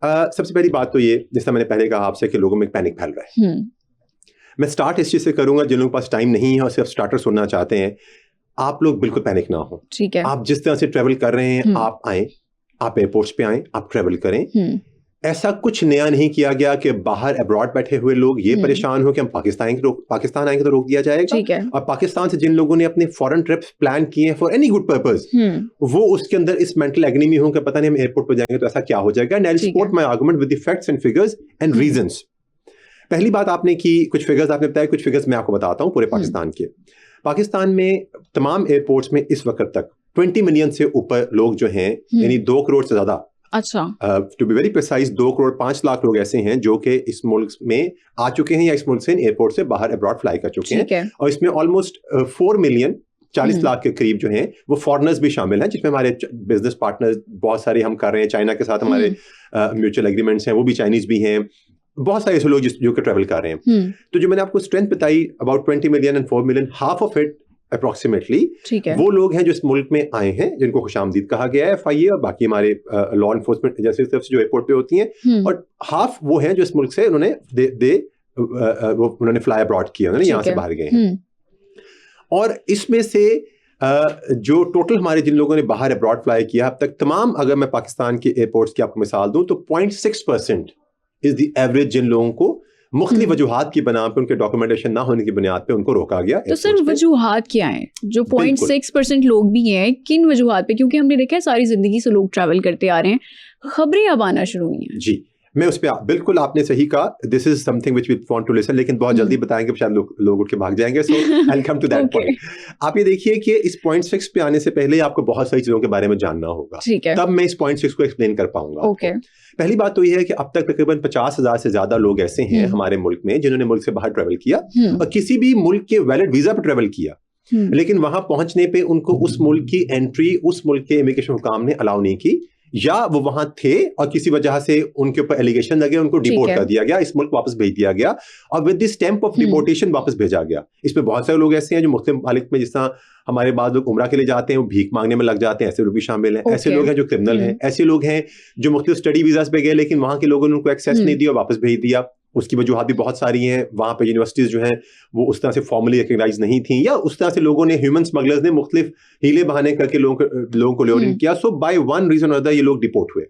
सबसे पहली बात तो ये, जैसा मैंने पहले कहा आपसे, कि लोगों में पैनिक फैल रहा है। मैं स्टार्ट इस चीज से करूंगा, जिन लोगों के पास टाइम नहीं है और सिर्फ स्टार्टर सुनना चाहते हैं, आप लोग बिल्कुल पैनिक ना हो। ठीक है। आप जिस तरह से ट्रेवल कर रहे हैं, आप आए, आप एयरपोर्ट्स पे आए, आप ट्रेवल करें। ऐसा कुछ नया नहीं किया गया कि बाहर अब्रॉड बैठे हुए लोग ये परेशान हो कि हम पाकिस्तान आएंगे तो रोक दिया जाएगा। और पाकिस्तान से जिन लोगों ने अपने फॉरेन ट्रिप्स प्लान किए हैं फॉर एनी गुड पर्पस, वो उसके अंदर इस मेंटल एग्नी में हो कि पता नहीं हम एयरपोर्ट पर जाएंगे तो ऐसा क्या हो जाएगा। And I will support my argument with the facts and figures and reasons. पहली बात आपने की, कुछ फिगर्स आपने बताया, कुछ फिगर्स मैं आपको बताता हूं पूरे पाकिस्तान के। पाकिस्तान में तमाम एयरपोर्ट्स में इस वक्त तक 20 मिलियन से ऊपर लोग जो हैं, यानी 2 करोड़ से ज्यादा, अच्छा, to be very precise 2 crore 5 lakh लोग ऐसे हैं जो कि इस मुल्क में आ चुके हैं या इस मुल्क से एयरपोर्ट से बाहर अब्रॉड फ्लाई कर चुके हैं। और इसमें ऑलमोस्ट 4 मिलियन 40 लाख के करीब जो हैं वो फॉरेनर्स भी शामिल हैं, जिसमें हमारे बिजनेस पार्टनर्स बहुत सारे हम कर रहे हैं। चाइना के साथ हमारे म्यूचुअल एग्रीमेंट्स हैं, वो भी चाइनीज भी हैं, बहुत सारे ऐसे लोग जो कि ट्रेवल कर रहे हैं। तो जो मैंने आपको स्ट्रेंथ बताई, about 20 million and 4 million, half of it approximately वो लोग हैं जो इस मुल्क में आए हैं, जिनको खुशामदीद कहा गया है, FIA और बाकी हमारे लॉ एनफोर्समेंट एजेंसीज तरफ से जो एयरपोर्ट पे होती हैं। और हाफ वो हैं जो इस मुल्क से उन्होंने फ्लाई अब्रॉड किया, उन्होंने यहाँ से बाहर गए हैं। और इसमें से जो टोटल हमारे जिन लोगों ने बाहर अब्रॉड फ्लाई किया अब तक, तमाम अगर मैं पाकिस्तान के एयरपोर्ट्स की आपको मिसाल दूं तो 0.6% इज द एवरेज जिन लोगों को मुख्तलिफ वजूहात की बना पे, उनके डॉक्यूमेंटेशन ना होने की बुनियाद पे उनको रोका गया। तो सर वजूहात क्या है? जो 0.6% लोग भी हैं, किन वजूहात पे? क्योंकि हमने देखा है सारी जिंदगी से लोग ट्रैवल करते आ रहे हैं, खबरें अब आना शुरू हुई हैं। जी, मैं उस पर बिल्कुल आपने सही कहा, this is something which we want to listen, लेकिन बहुत जल्दी बताएंगे, शायद लोग उठ के भाग जाएंगे। So I will come to that point. आप ये देखिए कि इस 0.6 पे आने से पहले आपको बहुत सारी चीजों के बारे में जानना होगा, तब मैं इस 0.6 को एक्सप्लेन कर पाऊंगा। पहली बात तो ये है कि अब तक तकरीबन 50,000 से ज्यादा लोग ऐसे हैं हमारे मुल्क में जिन्होंने मुल्क से बाहर ट्रेवल किया और किसी भी मुल्क के वैलिड वीजा पर ट्रेवल किया, लेकिन वहां पहुंचने पे उनको उस मुल्क की एंट्री उस मुल्क के इमिग्रेशन हुकाम ने अलाउ नहीं की, या वो वहां थे और किसी वजह से उनके ऊपर एलिगेशन लगे, उनको डिपोर्ट कर दिया गया, इस मुल्क वापस भेज दिया गया और with this stamp of deportation वापस भेजा गया। इसमें बहुत सारे लोग ऐसे हैं जो मुख्तलिफ मालिक में, जिस तरह हमारे बाद लोग उम्रा के लिए जाते हैं, वो भीख मांगने में लग जाते हैं, ऐसे लोग भी शामिल हैं। ऐसे लोग हैं जो क्रिमिनल हैं, ऐसे लोग हैं जो मुख्तलिफ स्टडी वीजास पे गए लेकिन वहां के लोगों ने उनको एक्सेस नहीं दिया और वापस भेज दिया। उसकी वजूहत भी बहुत सारी हैं। वहाँ पे यूनिवर्सिटीज़ जो हैं वो उस तरह से फॉर्मली रिकग्नाइज नहीं थी, या उस तरह से लोगों ने, ह्यूमन स्मगलर्स ने मुख्तलिफ हीले बहाने करके लोगों को ल्योर इन किया। सो बाय वन रीजन और अदर ये लोग डिपोर्ट हुए।